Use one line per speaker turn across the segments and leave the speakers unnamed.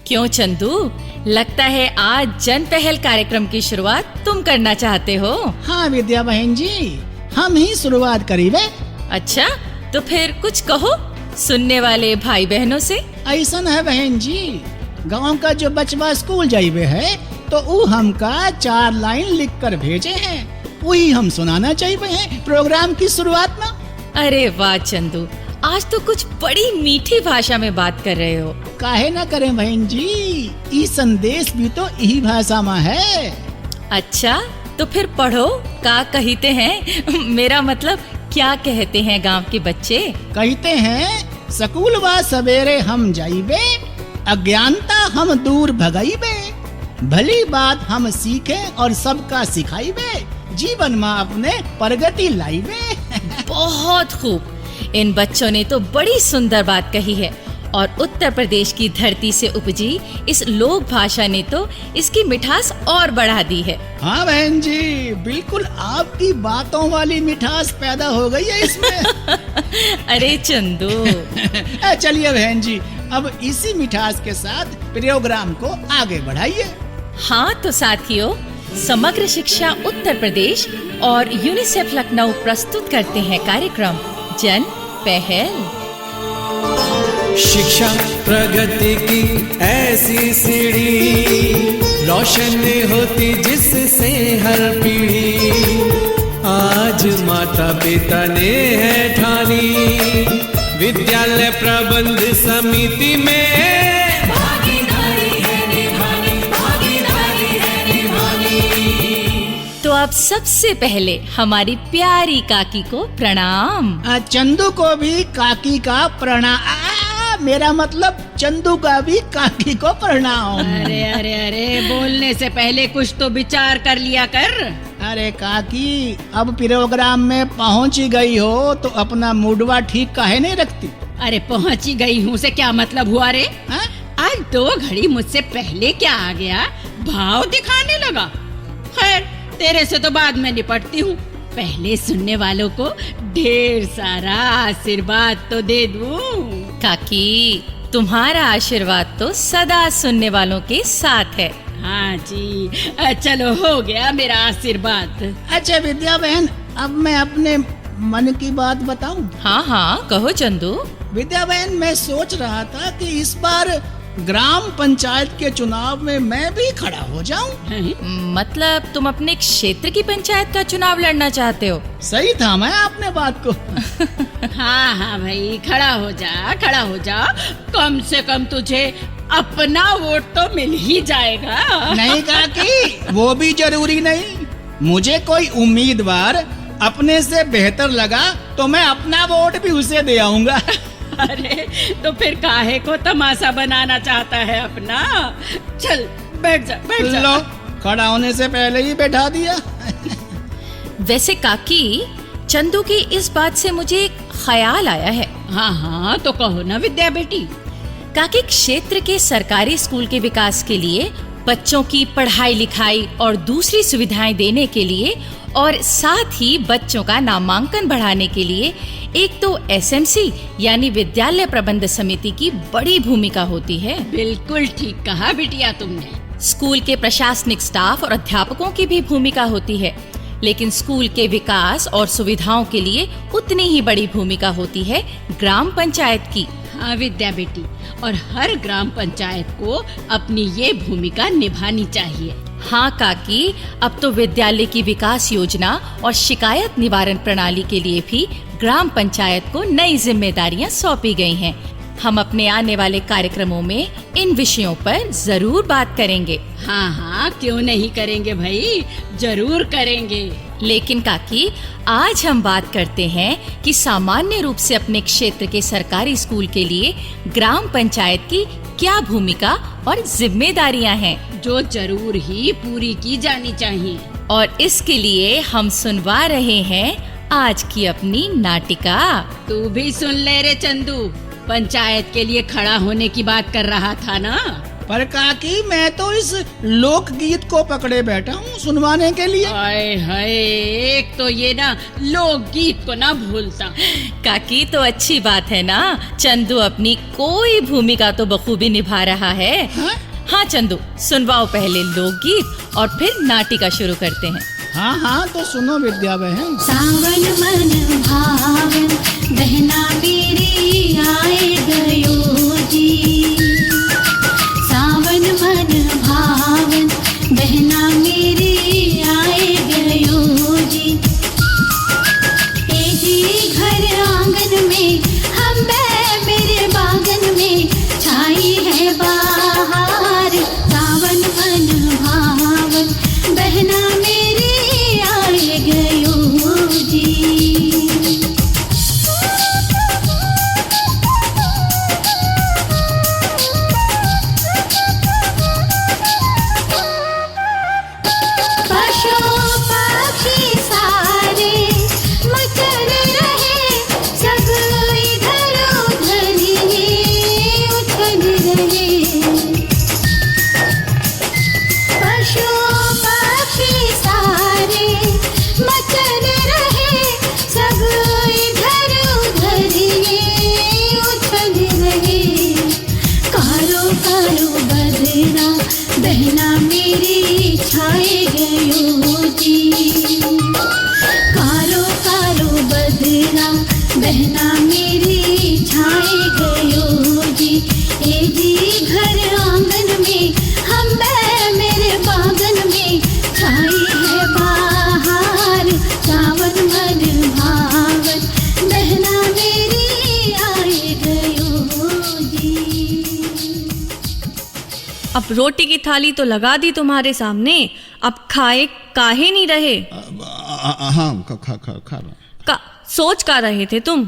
क्यों चंदू, लगता है आज जन पहल कार्यक्रम की शुरुआत तुम करना चाहते हो।
हाँ विद्या बहन जी, हम ही शुरुआत करीबे।
अच्छा, तो फिर कुछ कहो सुनने वाले भाई बहनों से।
ऐसा है बहन जी, गांव का जो बचवा स्कूल जाइबे है तो वो हमका 4 लाइन लिख कर भेजे हैं, वही हम सुनाना चाहिए हैं प्रोग्राम की शुरुआत में।
अरे वाह चंदू, आज तो कुछ बड़ी मीठी भाषा में बात कर रहे हो।
काहे ना करें बहन जी, ये संदेश भी तो यही भाषा में है।
अच्छा, तो फिर पढ़ो, का कहते हैं मेरा मतलब क्या कहते हैं गांव के बच्चे।
कहते हैं स्कूल व सवेरे हम जाइबे, अज्ञानता हम दूर भगाइबे, भली बात हम सीखे और सबका सिखाइबे, जीवन में अपने प्रगति लाइबे।
बहुत खूब, इन बच्चों ने तो बड़ी सुंदर बात कही है और उत्तर प्रदेश की धरती से उपजी इस लोक भाषा ने तो इसकी मिठास और बढ़ा दी है।
हाँ बहन जी, बिल्कुल आपकी बातों वाली मिठास पैदा हो गई है इसमें।
अरे चंदू
चलिए बहन जी, अब इसी मिठास के साथ प्रोग्राम को आगे बढ़ाइए।
हाँ तो साथियों, समग्र शिक्षा उत्तर प्रदेश और यूनिसेफ लखनऊ प्रस्तुत करते हैं कार्यक्रम जन पहल।
शिक्षा प्रगति की ऐसी सीढ़ी, रोशन होती जिससे हर पीढ़ी, आज माता पिता ने है ठानी, विद्यालय प्रबंध समिति में
तो अब सबसे पहले हमारी प्यारी काकी को प्रणाम।
चंदू को भी काकी का प्रणाम, मेरा मतलब चंदू का भी काकी को प्रणाम।
अरे अरे अरे, बोलने से पहले कुछ तो विचार कर लिया कर।
अरे काकी, अब प्रोग्राम में पहुंच गई हो तो अपना मूडवा ठीक काहे नहीं रखती।
अरे पहुंची गई हूँ से क्या मतलब हुआ रे?
हा?
आज 2 घड़ी मुझसे पहले क्या आ गया, भाव दिखाने लगा। खैर, तेरे से तो बाद में निपटती हूँ, पहले सुनने वालों को ढेर सारा आशीर्वाद तो दे दूं।
काकी, तुम्हारा आशीर्वाद तो सदा सुनने वालों के साथ है।
हाँ जी, चलो हो गया मेरा आशीर्वाद।
अच्छा विद्या बहन, अब मैं अपने मन की बात बताऊं?
हाँ हाँ कहो चंदू।
विद्या बहन, मैं सोच रहा था कि इस बार ग्राम पंचायत के चुनाव में मैं भी खड़ा हो जाऊं।
मतलब तुम अपने क्षेत्र की पंचायत का चुनाव लड़ना चाहते हो?
सही था मैं आपने बात को।
हाँ हाँ भाई, खड़ा हो जा, खड़ा हो जा, कम से कम तुझे अपना वोट तो मिल ही जाएगा।
नहीं काकी, वो भी जरूरी नहीं, मुझे कोई उम्मीदवार अपने से बेहतर लगा तो मैं अपना वोट भी उसे दे आऊंगा।
अरे तो फिर काहे को तमाशा बनाना चाहता है अपना? चल बैठ जा, बैठ जा।
लो, खड़ा होने से पहले ही बैठा दिया।
वैसे काकी, चंदू की इस बात से मुझे एक ख्याल आया है।
हाँ हाँ तो कहो ना विद्या बेटी।
काकी, क्षेत्र के सरकारी स्कूल के विकास के लिए, बच्चों की पढ़ाई लिखाई और दूसरी सुविधाएं देने के लिए और साथ ही बच्चों का नामांकन बढ़ाने के लिए एक तो एसएमसी यानी विद्यालय प्रबंध समिति की बड़ी भूमिका होती है।
बिल्कुल ठीक कहा बिटिया तुमने।
स्कूल के प्रशासनिक स्टाफ और अध्यापकों की भी भूमिका होती है, लेकिन स्कूल के विकास और सुविधाओं के लिए उतनी ही बड़ी भूमिका होती है ग्राम पंचायत की।
हाँ विद्या बेटी, और हर ग्राम पंचायत को अपनी ये भूमिका निभानी चाहिए।
हाँ काकी, अब तो विद्यालय की विकास योजना और शिकायत निवारण प्रणाली के लिए भी ग्राम पंचायत को नई जिम्मेदारियां सौंपी गई हैं। हम अपने आने वाले कार्यक्रमों में इन विषयों पर जरूर बात करेंगे।
हाँ हाँ क्यों नहीं करेंगे भाई, जरूर करेंगे।
लेकिन काकी, आज हम बात करते हैं कि सामान्य रूप से अपने क्षेत्र के सरकारी स्कूल के लिए ग्राम पंचायत की क्या भूमिका और जिम्मेदारियां हैं,
जो जरूर ही पूरी की जानी चाहिए।
और इसके लिए हम सुनवा रहे हैं आज की अपनी नाटिका।
तू भी सुन ले रे चंदू, पंचायत के लिए खड़ा होने की बात कर रहा था ना?
पर काकी मैं तो इस लोकगीत को पकड़े बैठा हूँ सुनवाने के लिए।
हाय हाय, एक तो ये ना लोकगीत को ना भूलता।
काकी तो अच्छी बात है ना, चंदू अपनी कोई भूमिका तो बखूबी निभा रहा है। हाँ चंदू, सुनवाओ पहले लोकगीत और फिर नाटिका शुरू करते हैं।
हाँ हाँ तो सुनो विद्या बहन।
सावन मन भावन बहना मेरी आए गयो जी, सावन मन भावन बहना मेरी आए गयो जी। ए जी घर आंगन में हम मेरे बागन में छाई है बाहर, सावन मन भावन बहना मेरी आए गयो जी। पशु पक्षी सारे मचल रहे, सब इधर उधर ही उछल रहे। पशु पक्षी सारे मचल रहे, सब इधर उधर ही उछल रहे। कारो कारो बदरा बहना मेरी छाए गयो जी, कारो कारो बदरा बहना मेरी छाए गयो जी। ए जी घर आंगन में हम मेरे बागन में छाई है बाहर, सावन मन भावन बहना मेरी आए गयो जी।
अब रोटी की थाली तो लगा दी तुम्हारे सामने, अब खाए काहे नहीं रहे?
हाँ खा रहा।
सोच का रहे थे तुम?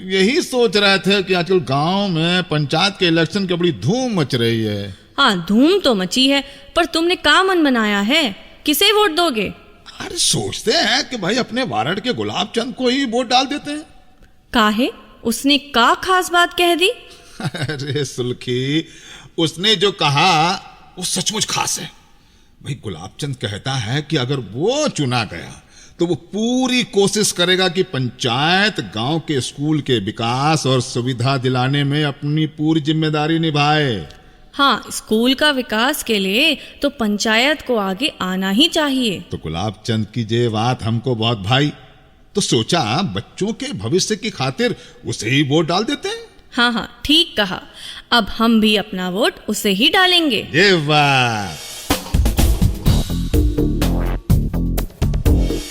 यही सोच रहे थे कि आजकल गांव में पंचायत के इलेक्शन की बड़ी धूम मच रही है।
हाँ धूम तो मची है, पर तुमने का मन बनाया है, किसे वोट दोगे?
अरे सोचते हैं कि भाई अपने वार्ड के गुलाब चंद को ही वोट डाल देते हैं।
काहे? उसने का खास बात कह दी?
अरे सुल्खी, उसने जो कहा वो सचमुच खास है। भाई गुलाब चंद कहता है कि अगर वो चुना गया तो वो पूरी कोशिश करेगा कि पंचायत गांव के स्कूल के विकास और सुविधा दिलाने में अपनी पूरी जिम्मेदारी निभाए।
हाँ, स्कूल का विकास के लिए तो पंचायत को आगे आना ही चाहिए।
तो गुलाब चंद की ये बात हमको बहुत भाई, तो सोचा बच्चों के भविष्य की खातिर उसे ही वोट डाल देते हैं।
हाँ हाँ ठीक कहा, अब हम भी अपना वोट उसे ही डालेंगे।
ये बात।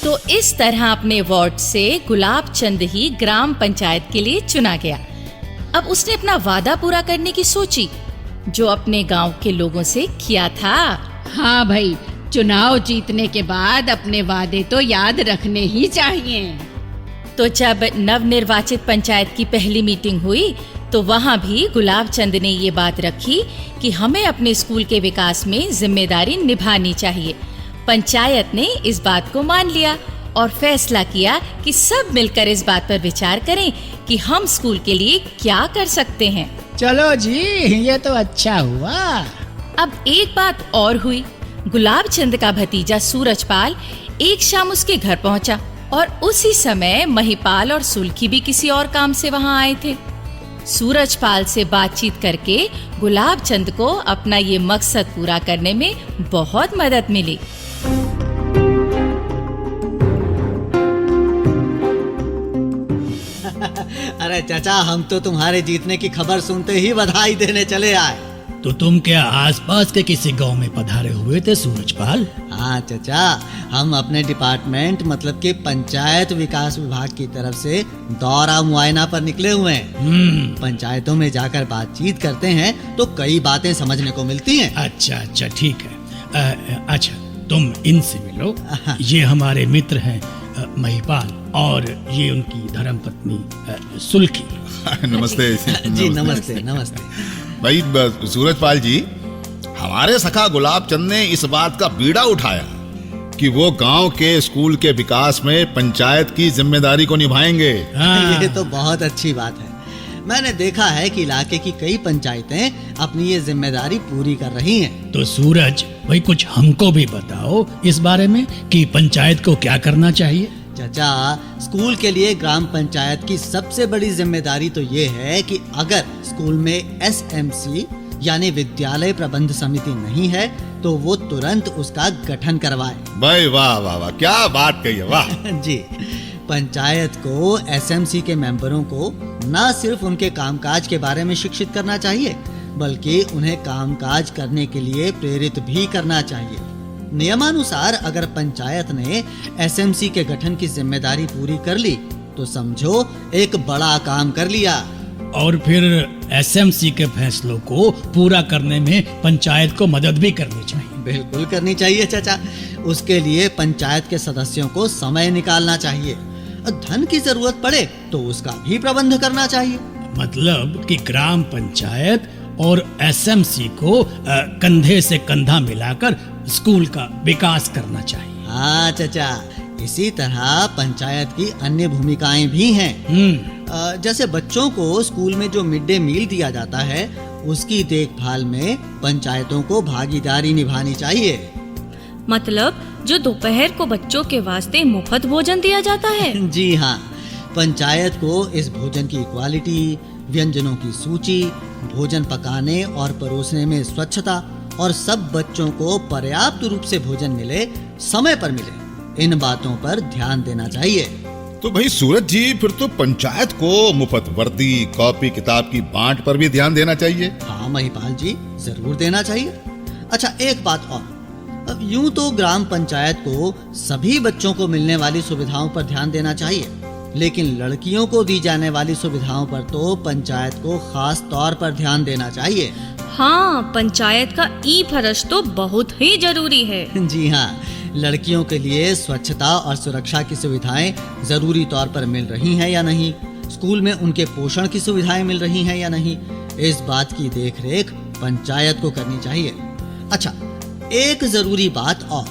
तो इस तरह अपने वार्ड से गुलाब चंद ही ग्राम पंचायत के लिए चुना गया। अब उसने अपना वादा पूरा करने की सोची जो अपने गांव के लोगों से किया था।
हाँ भाई, चुनाव जीतने के बाद अपने वादे तो याद रखने ही चाहिए।
तो जब नवनिर्वाचित पंचायत की पहली मीटिंग हुई तो वहां भी गुलाब चंद ने ये बात रखी कि हमें अपने स्कूल के विकास में जिम्मेदारी निभानी चाहिए। पंचायत ने इस बात को मान लिया और फैसला किया कि सब मिलकर इस बात पर विचार करें कि हम स्कूल के लिए क्या कर सकते हैं।
चलो जी, ये तो अच्छा हुआ।
अब एक बात और हुई, गुलाब चंद का भतीजा सूरजपाल एक शाम उसके घर पहुंचा और उसी समय महिपाल और सुल्खी भी किसी और काम से वहां आए थे। सूरजपाल से बातचीत करके गुलाब चंद को अपना ये मकसद पूरा करने में बहुत मदद मिली।
अरे चाचा, हम तो तुम्हारे जीतने की खबर सुनते ही बधाई देने चले आए।
तो तुम क्या आसपास के किसी गांव में पधारे हुए थे सूरजपाल?
हाँ चाचा, हम अपने डिपार्टमेंट मतलब कि पंचायत विकास विभाग की तरफ से दौरा मुआयना पर निकले हुए हैं। पंचायतों में जाकर बातचीत करते हैं तो कई बातें समझने को मिलती हैं।
अच्छा ठीक है। अच्छा तुम इनसे मिलो। ये हमारे मित्र हैं महिपाल और ये उनकी धर्मपत्नी सुल्खी।
नमस्ते
जी नमस्ते नमस्ते।
भाई सूरजपाल जी, हमारे सखा गुलाब चंद ने इस बात का बीड़ा उठाया कि वो गांव के स्कूल के विकास में पंचायत की जिम्मेदारी को निभाएंगे।
ये तो बहुत अच्छी बात है। मैंने देखा है कि इलाके की कई पंचायतें अपनी ये जिम्मेदारी पूरी कर रही हैं।
तो सूरज भाई कुछ हमको भी बताओ इस बारे में कि पंचायत को क्या करना चाहिए।
चाचा, स्कूल के लिए ग्राम पंचायत की सबसे बड़ी जिम्मेदारी तो ये है कि अगर स्कूल में SMC यानी विद्यालय प्रबंध समिति नहीं है तो वो तुरंत उसका गठन करवाए।
भाई वाह वाह वाह, क्या बात कही है, वाह।
जी, पंचायत को SMC के मेंबरों को न सिर्फ उनके कामकाज के बारे में शिक्षित करना चाहिए बल्कि उन्हें कामकाज करने के लिए प्रेरित भी करना चाहिए। नियमानुसार अगर पंचायत ने SMC के गठन की जिम्मेदारी पूरी कर ली तो समझो एक बड़ा काम कर लिया।
और फिर SMC के फैसलों को पूरा करने में पंचायत को मदद भी करनी चाहिए।
बिल्कुल करनी चाहिए चाचा। उसके लिए पंचायत के सदस्यों को समय निकालना चाहिए। धन की जरूरत पड़े तो उसका भी प्रबंध करना चाहिए।
मतलब कि ग्राम पंचायत और SMC को कंधे से कंधा मिलाकर स्कूल का विकास करना चाहिए।
हाँ चाचा, इसी तरह पंचायत की अन्य भूमिकाएं भी हैं। जैसे बच्चों को स्कूल में जो मिड डे मील दिया जाता है उसकी देखभाल में पंचायतों को भागीदारी निभानी चाहिए।
मतलब जो दोपहर को बच्चों के वास्ते मुफ्त भोजन दिया जाता है।
जी हाँ, पंचायत को इस भोजन की क्वालिटी, व्यंजनों की सूची, भोजन पकाने और परोसने में स्वच्छता और सब बच्चों को पर्याप्त रूप से भोजन मिले, समय पर मिले, इन बातों पर ध्यान देना चाहिए।
तो भाई सूरज जी, फिर तो पंचायत को मुफ्त वर्दी, कॉपी किताब की बांट पर भी ध्यान देना चाहिए।
हाँ महिपाल जी, जरूर देना चाहिए। अच्छा, एक बात और, अब यूं तो ग्राम पंचायत को सभी बच्चों को मिलने वाली सुविधाओं पर ध्यान देना चाहिए, लेकिन लड़कियों को दी जाने वाली सुविधाओं पर तो पंचायत को खास तौर पर ध्यान देना चाहिए।
हाँ, पंचायत का ई-फर्श तो बहुत ही जरूरी है।
जी हाँ, लड़कियों के लिए स्वच्छता और सुरक्षा की सुविधाएं जरूरी तौर पर मिल रही हैं या नहीं, स्कूल में उनके पोषण की सुविधाएं मिल रही हैं या नहीं, इस बात की देखरेख पंचायत को करनी चाहिए। अच्छा, एक जरूरी बात और।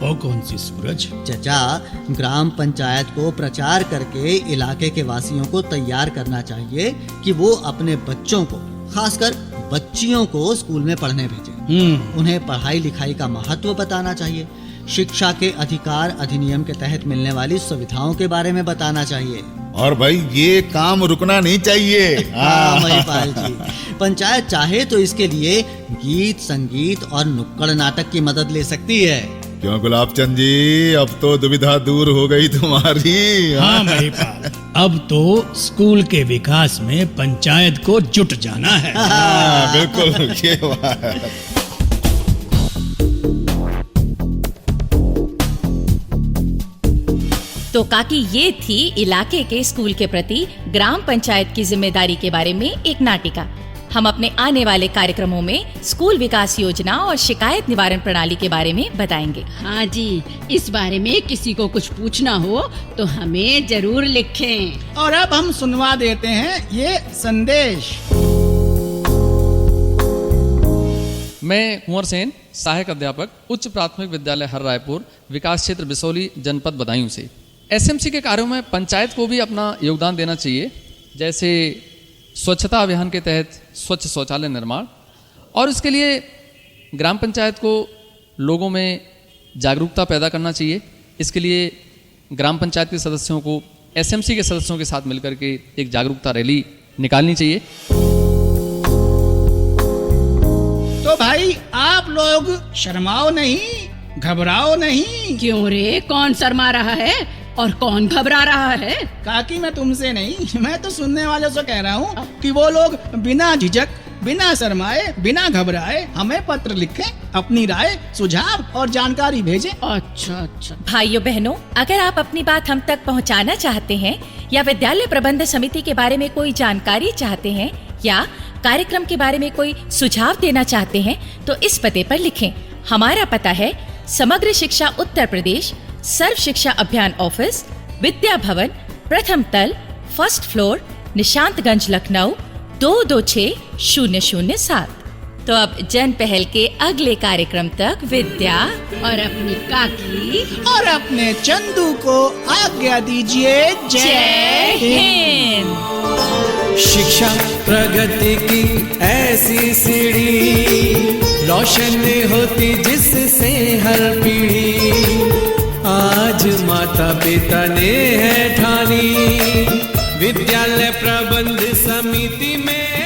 वो कौन सी सूरज?
चाचा, ग्राम पंचायत को प्रचार करके इलाके के वासियों को तैयार करना चाहिए कि वो अपने बच्चों को, खासकर बच्चियों को स्कूल में पढ़ने भेजें। उन्हें पढ़ाई लिखाई का महत्व बताना चाहिए, शिक्षा के अधिकार अधिनियम के तहत मिलने वाली सुविधाओं के बारे में बताना चाहिए।
और भाई ये काम रुकना नहीं चाहिए।
हाँ महिपाल जी, पंचायत चाहे तो इसके लिए गीत, संगीत और नुक्कड़ नाटक की मदद ले सकती है।
क्यों गुलाबचंद जी, अब तो दुविधा दूर हो गई तुम्हारी।
हाँ महिपाल, अब तो स्कूल के विकास में पंचायत को जुट जाना है।
हाँ, बिल्कुल, ये बात।
तो काकी, ये थी इलाके के स्कूल के प्रति ग्राम पंचायत की जिम्मेदारी के बारे में एक नाटिका। हम अपने आने वाले कार्यक्रमों में स्कूल विकास योजना और शिकायत निवारण प्रणाली के बारे में बताएंगे।
हाँ जी, इस बारे में किसी को कुछ पूछना हो तो हमें जरूर लिखें।
और अब हम सुनवा देते हैं ये संदेश।
मैं कुंवर सेन, सहायक अध्यापक, उच्च प्राथमिक विद्यालय हर रायपुर, विकास क्षेत्र बिसौली, जनपद बदायूं से। SMC के कार्यों में पंचायत को भी अपना योगदान देना चाहिए, जैसे स्वच्छता अभियान के तहत स्वच्छ शौचालय निर्माण, और इसके लिए ग्राम पंचायत को लोगों में जागरूकता पैदा करना चाहिए। इसके लिए ग्राम पंचायत के सदस्यों को SMC के सदस्यों के साथ मिलकर के एक जागरूकता रैली निकालनी चाहिए।
तो भाई आप लोग शर्माओ नहीं, घबराओ नहीं।
क्यों रे, कौन शर्मा रहा है और कौन घबरा रहा है?
काकी, मैं तुमसे नहीं, मैं तो सुनने वालों से कह रहा हूँ कि वो लोग बिना झिझक, बिना शर्माए, बिना घबराए हमें पत्र लिखें, अपनी राय, सुझाव और जानकारी भेजें।
अच्छा।
भाइयों बहनों, अगर आप अपनी बात हम तक पहुंचाना चाहते हैं या विद्यालय प्रबंध समिति के बारे में कोई जानकारी चाहते हैं या कार्यक्रम के बारे में कोई सुझाव देना चाहते हैं तो इस पते पर लिखें। हमारा पता है समग्र शिक्षा उत्तर प्रदेश, सर्व शिक्षा अभियान ऑफिस, विद्या भवन, प्रथम तल, फर्स्ट फ्लोर, निशांतगंज, लखनऊ 226007। तो अब जन पहल के अगले कार्यक्रम तक विद्या
और अपनी काकी
और अपने चंदू को आज्ञा दीजिए। जय हिंद।
शिक्षा प्रगति की ऐसी सीढ़ी, रोशन होती जिससे हर पीढ़ी। आज माता पिता ने है ठानी, विद्यालय प्रबंध समिति में